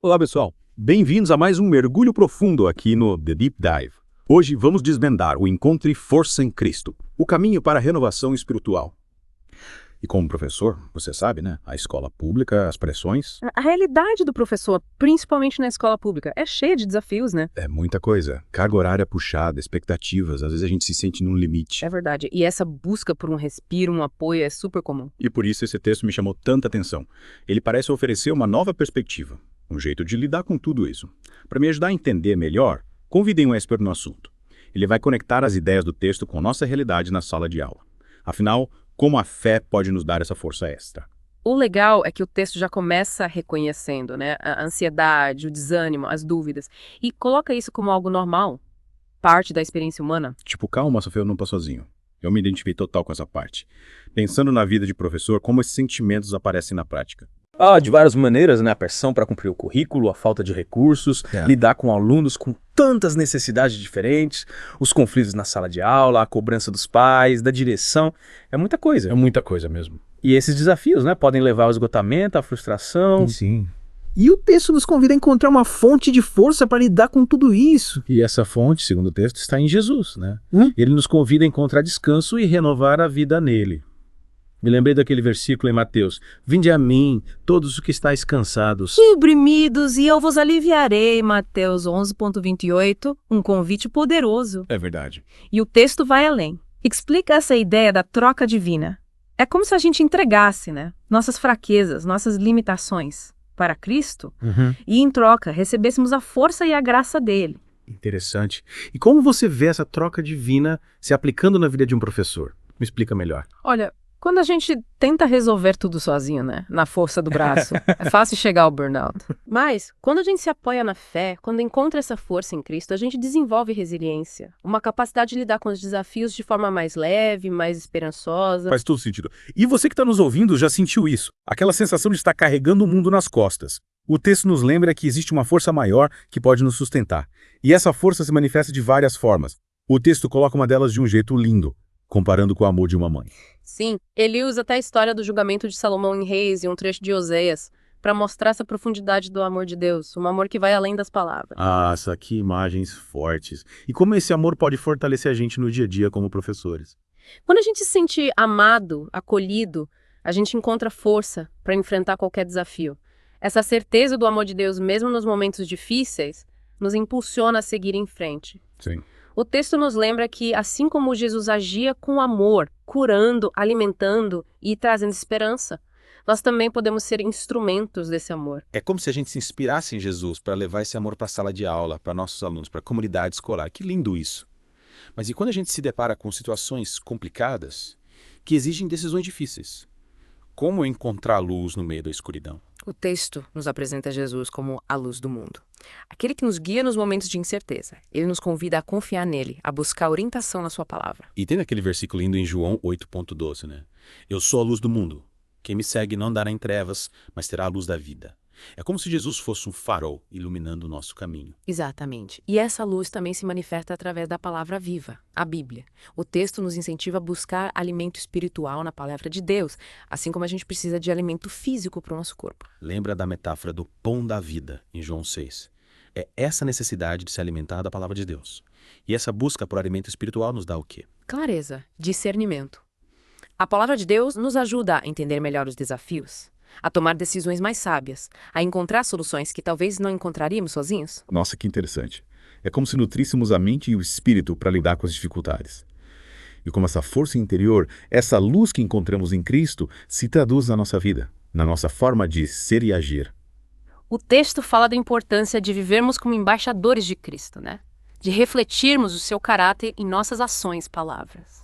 Olá, pessoal. Bem-vindos a mais um mergulho profundo aqui no The Deep Dive. Hoje vamos desvendar o Encontre Força em Cristo, o caminho para a renovação espiritual. E como professor, você sabe, né? A escola pública, as pressões, A realidade do professor, principalmente na escola pública, é cheia de desafios, né? é muita coisa. Carga horária puxada, expectativas, às vezes a gente se sente num limite. É verdade. E essa busca por um respiro, um apoio é super comum. E por isso esse texto me chamou tanta atenção. Ele parece oferecer uma nova perspectiva, um jeito de lidar com tudo isso. Para me ajudar a entender melhor, convidei um expert no assunto. Ele vai conectar as ideias do texto com nossa realidade na sala de aula. Afinal, como a fé pode nos dar essa força extra? O legal é que o texto já começa reconhecendo, né, a ansiedade, o desânimo, as dúvidas, e coloca isso como algo normal, parte da experiência humana. Tipo, calma, Sofia, eu não tô sozinho. Eu me identifiquei total com essa parte. Pensando na vida de professor, como esses sentimentos aparecem na prática. De várias maneiras, né? A pressão para cumprir o currículo, a falta de recursos, lidar com alunos com tantas necessidades diferentes, os conflitos na sala de aula, a cobrança dos pais, da direção. É muita coisa. É muita coisa mesmo. E esses desafios, né? Podem levar ao esgotamento, à frustração. Sim. E o texto nos convida a encontrar uma fonte de força para lidar com tudo isso. E essa fonte, segundo o texto, está em Jesus, né? Ele nos convida a encontrar descanso e renovar a vida nele. Me lembrei daquele versículo em Mateus: Vinde a mim, todos os que estáis cansados. Oprimidos, e eu vos aliviarei, Mateus 11,28, um convite poderoso. É verdade. E o texto vai além. Explica essa ideia da troca divina. É como se a gente entregasse, né, nossas fraquezas, nossas limitações para Cristo e, em troca, recebêssemos a força e a graça dele. Interessante. E como você vê essa troca divina se aplicando na vida de um professor? Me explica melhor. Olha, quando a gente tenta resolver tudo sozinho, né, na força do braço, é fácil chegar ao burnout. Mas, quando a gente se apoia na fé, quando encontra essa força em Cristo, a gente desenvolve resiliência, uma capacidade de lidar com os desafios de forma mais leve, mais esperançosa. Faz todo sentido. E você que está nos ouvindo já sentiu isso? Aquela sensação de estar carregando o mundo nas costas. O texto nos lembra que existe uma força maior que pode nos sustentar. E essa força se manifesta de várias formas. O texto coloca uma delas de um jeito lindo, comparando com o amor de uma mãe. Sim, ele usa até a história do julgamento de Salomão em Reis e um trecho de Oséias para mostrar essa profundidade do amor de Deus, um amor que vai além das palavras. Nossa, que imagens fortes. E como esse amor pode fortalecer a gente no dia a dia como professores? Quando a gente se sente amado, acolhido, a gente encontra força para enfrentar qualquer desafio. Essa certeza do amor de Deus, mesmo nos momentos difíceis, nos impulsiona a seguir em frente. Sim. O texto nos lembra que, assim como Jesus agia com amor, curando, alimentando e trazendo esperança, nós também podemos ser instrumentos desse amor. É como se a gente se inspirasse em Jesus para levar esse amor para a sala de aula, para nossos alunos, para a comunidade escolar. Que lindo isso! Mas e quando a gente se depara com situações complicadas que exigem decisões difíceis? Como encontrar luz no meio da escuridão? O texto nos apresenta Jesus como a luz do mundo. Aquele que nos guia nos momentos de incerteza. Ele nos convida a confiar nele, a buscar orientação na sua palavra. E tem aquele versículo lindo em João 8,12, né? Eu sou a luz do mundo. Quem me segue não andará em trevas, mas terá a luz da vida. É como se Jesus fosse um farol iluminando o nosso caminho. Exatamente. E essa luz também se manifesta através da palavra viva, a Bíblia. O texto nos incentiva a buscar alimento espiritual na palavra de Deus, assim como a gente precisa de alimento físico para o nosso corpo. Lembra da metáfora do pão da vida, em João 6. É essa necessidade de se alimentar da palavra de Deus. E essa busca por alimento espiritual nos dá o quê? Clareza, discernimento. A palavra de Deus nos ajuda a entender melhor os desafios, a tomar decisões mais sábias, a encontrar soluções que talvez não encontraríamos sozinhos. Nossa, que interessante. É como se nutríssemos a mente e o espírito para lidar com as dificuldades. E como essa força interior, essa luz que encontramos em Cristo, se traduz na nossa vida, na nossa forma de ser e agir. O texto fala da importância de vivermos como embaixadores de Cristo, né? De refletirmos o seu caráter em nossas ações e palavras.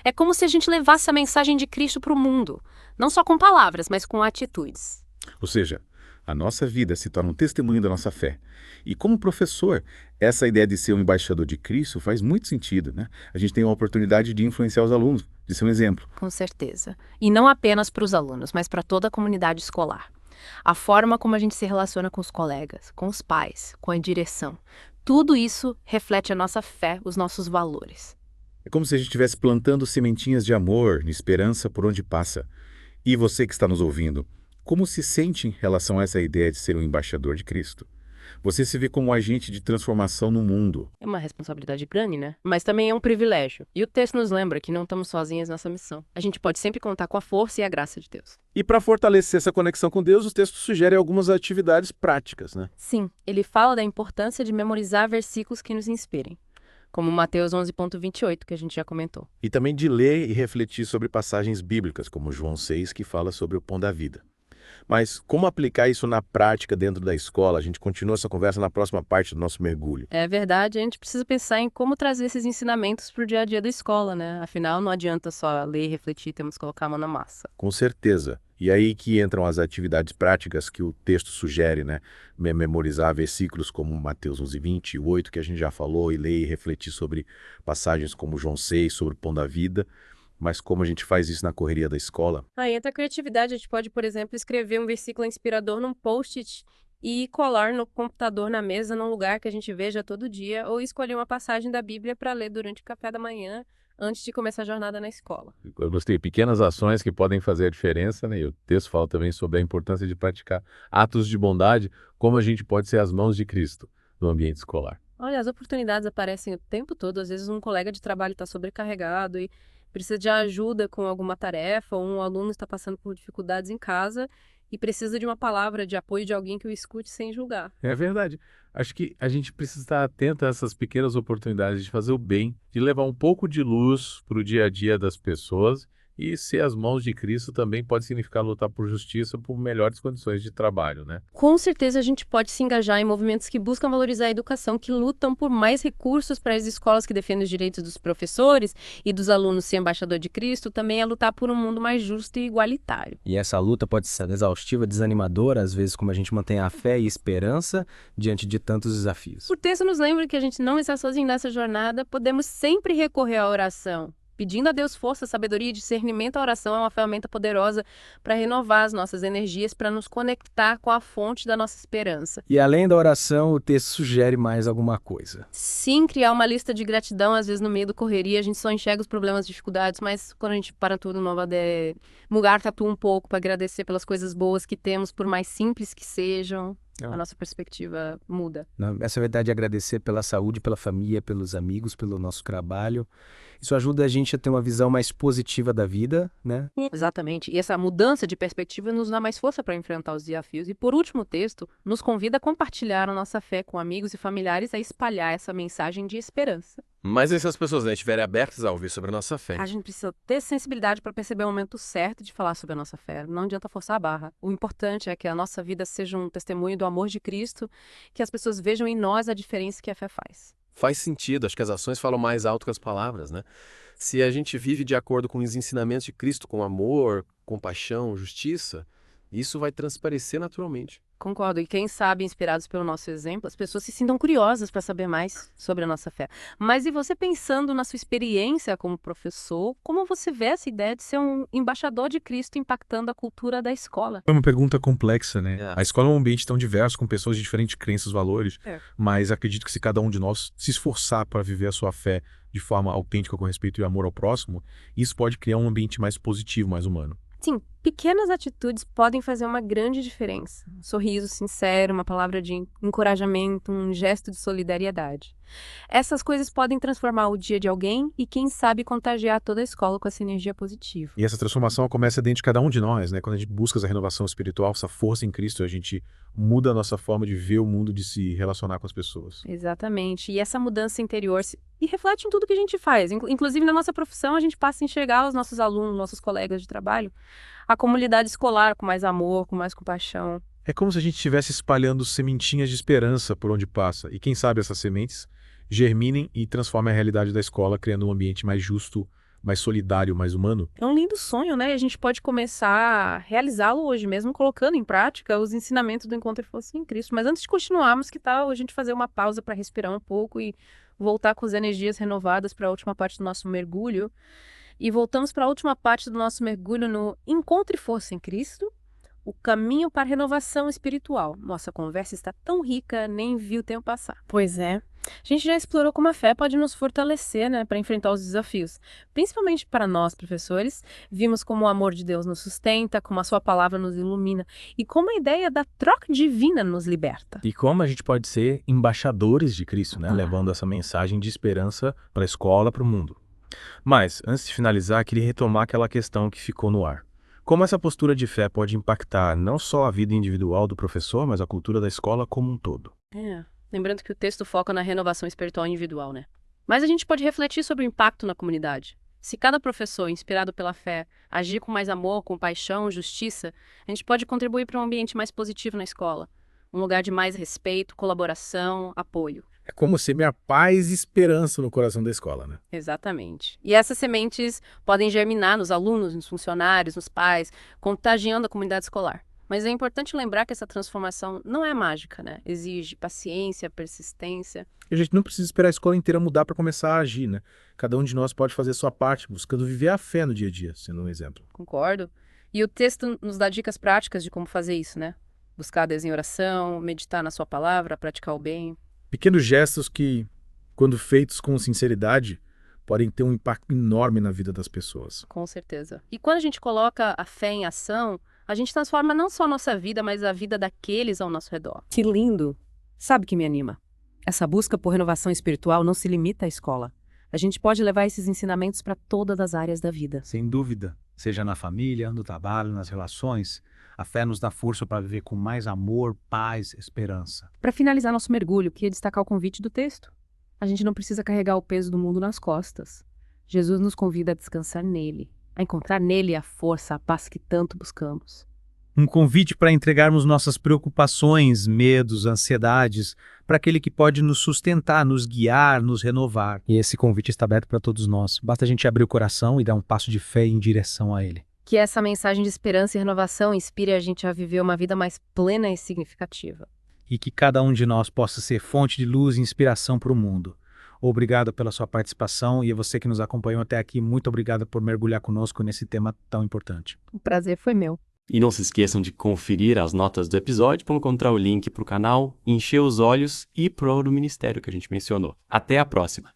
É como se a gente levasse a mensagem de Cristo para o mundo, não só com palavras, mas com atitudes. Ou seja, a nossa vida se torna um testemunho da nossa fé. E como professor, essa ideia de ser um embaixador de Cristo faz muito sentido, né? A gente tem a oportunidade de influenciar os alunos, de ser um exemplo. Com certeza. E não apenas para os alunos, mas para toda a comunidade escolar. A forma como a gente se relaciona com os colegas, com os pais, com a direção. Tudo isso reflete a nossa fé, os nossos valores. É como se a gente estivesse plantando sementinhas de amor, de esperança por onde passa. E você que está nos ouvindo, Como se sente em relação a essa ideia de ser um embaixador de Cristo? Você se vê como um agente de transformação no mundo. É uma responsabilidade grande, né? Mas também é um privilégio. E o texto nos lembra que não estamos sozinhos nessa missão. A gente pode sempre contar com a força e a graça de Deus. E para fortalecer essa conexão com Deus, o texto sugere algumas atividades práticas, né? Sim, ele fala da importância de memorizar versículos que nos inspirem, como Mateus 11:28, que a gente já comentou. E também de ler e refletir sobre passagens bíblicas, como João 6, que fala sobre o pão da vida. Mas como aplicar isso na prática dentro da escola? A gente continua essa conversa na próxima parte do nosso mergulho. É verdade, a gente precisa pensar em como trazer esses ensinamentos para o dia a dia da escola, né? Afinal, não adianta só ler e refletir, temos que colocar a mão na massa. Com certeza. E aí que entram as atividades práticas que o texto sugere, né? Memorizar versículos como Mateus 11:28, que a gente já falou, e ler e refletir sobre passagens como João 6, sobre o pão da vida. Mas como a gente faz isso na correria da escola? Aí entra a criatividade, a gente pode, por exemplo, escrever um versículo inspirador num post-it e colar no computador na mesa, num lugar que a gente veja todo dia, ou escolher uma passagem da Bíblia para ler durante o café da manhã, antes de começar a jornada na escola. Eu gostei, pequenas ações que podem fazer a diferença, né? E o texto fala também sobre a importância de praticar atos de bondade, como a gente pode ser as mãos de Cristo no ambiente escolar. Olha, as oportunidades aparecem o tempo todo. Às vezes um colega de trabalho está sobrecarregado e precisa de ajuda com alguma tarefa, ou um aluno está passando por dificuldades em casa e precisa de uma palavra de apoio de alguém que o escute sem julgar. É verdade. Acho que a gente precisa estar atento a essas pequenas oportunidades de fazer o bem, de levar um pouco de luz para o dia a dia das pessoas. E ser as mãos de Cristo também pode significar lutar por justiça, por melhores condições de trabalho, né? Com certeza a gente pode se engajar em movimentos que buscam valorizar a educação, que lutam por mais recursos para as escolas, que defendem os direitos dos professores e dos alunos. Ser embaixador de Cristo também é lutar por um mundo mais justo e igualitário. E essa luta pode ser exaustiva, desanimadora, às vezes como a gente mantém a fé e esperança diante de tantos desafios. O texto nos lembra que a gente não está sozinho nessa jornada, podemos sempre recorrer à oração. Pedindo a Deus força, sabedoria e discernimento, a oração é uma ferramenta poderosa para renovar as nossas energias, para nos conectar com a fonte da nossa esperança. E além da oração, o texto sugere mais alguma coisa. Sim, criar uma lista de gratidão, às vezes no meio da correria, a gente só enxerga os problemas, dificuldades, mas quando a gente para tudo, mudar tatu um pouco para agradecer pelas coisas boas que temos, por mais simples que sejam, a nossa perspectiva muda. Essa verdade é agradecer pela saúde, pela família, pelos amigos, pelo nosso trabalho. Isso ajuda a gente a ter uma visão mais positiva da vida, né? Exatamente. E essa mudança de perspectiva nos dá mais força para enfrentar os desafios. E por último, o texto nos convida a compartilhar a nossa fé com amigos e familiares, a espalhar essa mensagem de esperança. Mas e se as pessoas estiverem abertas a ouvir sobre a nossa fé? A gente precisa ter sensibilidade para perceber o momento certo de falar sobre a nossa fé. Não adianta forçar a barra. O importante é que a nossa vida seja um testemunho do amor de Cristo, que as pessoas vejam em nós a diferença que a fé faz. Faz sentido, acho que as ações falam mais alto que as palavras, né? Se a gente vive de acordo com os ensinamentos de Cristo, com amor, compaixão, justiça, isso vai transparecer naturalmente. Concordo. E quem sabe, inspirados pelo nosso exemplo, as pessoas se sintam curiosas para saber mais sobre a nossa fé. Mas e você pensando na sua experiência como professor, como você vê essa ideia de ser um embaixador de Cristo impactando a cultura da escola? É uma pergunta complexa, né? É. A escola é um ambiente tão diverso, com pessoas de diferentes crenças e valores, mas acredito que se cada um de nós se esforçar para viver a sua fé de forma autêntica, com respeito e amor ao próximo, isso pode criar um ambiente mais positivo, mais humano. Sim, pequenas atitudes podem fazer uma grande diferença. Um sorriso sincero, uma palavra de encorajamento, um gesto de solidariedade. Essas coisas podem transformar o dia de alguém e, quem sabe, contagiar toda a escola com essa energia positiva. E essa transformação começa dentro de cada um de nós, né? Quando a gente busca essa renovação espiritual, essa força em Cristo, a gente muda a nossa forma de ver o mundo, de se relacionar com as pessoas. Exatamente. E essa mudança interior e reflete em tudo que a gente faz. Inclusive, na nossa profissão, a gente passa a enxergar os nossos alunos, nossos colegas de trabalho, a comunidade escolar com mais amor, com mais compaixão. É como se a gente estivesse espalhando sementinhas de esperança por onde passa. E quem sabe essas sementes germinem e transformem a realidade da escola, criando um ambiente mais justo, mais solidário, mais humano. É um lindo sonho, né? E a gente pode começar a realizá-lo hoje mesmo, colocando em prática os ensinamentos do Encontro e Força em Cristo. Mas antes de continuarmos, que tal a gente fazer uma pausa para respirar um pouco e voltar com as energias renovadas para a última parte do nosso mergulho? E voltamos para a última parte do nosso mergulho no Encontro e Força em Cristo, o caminho para a renovação espiritual. Nossa conversa está tão rica, nem vi o tempo passar. Pois é. A gente já explorou como a fé pode nos fortalecer, né, para enfrentar os desafios. Principalmente para nós, professores, vimos como o amor de Deus nos sustenta, como a sua palavra nos ilumina e como a ideia da troca divina nos liberta. E como a gente pode ser embaixadores de Cristo, né? Levando essa mensagem de esperança para a escola, para o mundo. Mas, antes de finalizar, queria retomar aquela questão que ficou no ar. Como essa postura de fé pode impactar não só a vida individual do professor, mas a cultura da escola como um todo? Lembrando que o texto foca na renovação espiritual individual, né? Mas a gente pode refletir sobre o impacto na comunidade. Se cada professor, inspirado pela fé, agir com mais amor, compaixão, justiça, a gente pode contribuir para um ambiente mais positivo na escola. Um lugar de mais respeito, colaboração, apoio. É como semear paz e esperança no coração da escola, né? Exatamente. E essas sementes podem germinar nos alunos, nos funcionários, nos pais, contagiando a comunidade escolar. Mas é importante lembrar que essa transformação não é mágica, né? Exige paciência, persistência. E a gente não precisa esperar a escola inteira mudar para começar a agir, né? Cada um de nós pode fazer a sua parte, buscando viver a fé no dia a dia, sendo um exemplo. Concordo. E o texto nos dá dicas práticas de como fazer isso, né? Buscar Deus em oração, meditar na sua palavra, praticar o bem. Pequenos gestos que, quando feitos com sinceridade, podem ter um impacto enorme na vida das pessoas. Com certeza. E quando a gente coloca a fé em ação, a gente transforma não só a nossa vida, mas a vida daqueles ao nosso redor. Que lindo! Sabe o que me anima? Essa busca por renovação espiritual não se limita à escola. A gente pode levar esses ensinamentos para todas as áreas da vida. Sem dúvida, seja na família, no trabalho, nas relações, a fé nos dá força para viver com mais amor, paz, esperança. Para finalizar nosso mergulho, queria destacar o convite do texto. A gente não precisa carregar o peso do mundo nas costas. Jesus nos convida a descansar nele, a encontrar nele a força, a paz que tanto buscamos. Um convite para entregarmos nossas preocupações, medos, ansiedades, para aquele que pode nos sustentar, nos guiar, nos renovar. E esse convite está aberto para todos nós. Basta a gente abrir o coração e dar um passo de fé em direção a ele. Que essa mensagem de esperança e renovação inspire a gente a viver uma vida mais plena e significativa. E que cada um de nós possa ser fonte de luz e inspiração para o mundo. Obrigado pela sua participação e a você que nos acompanhou até aqui, muito obrigado por mergulhar conosco nesse tema tão importante. O prazer foi meu. E não se esqueçam de conferir as notas do episódio para encontrar o link para o canal, Encher os Olhos e para o ministério que a gente mencionou. Até a próxima!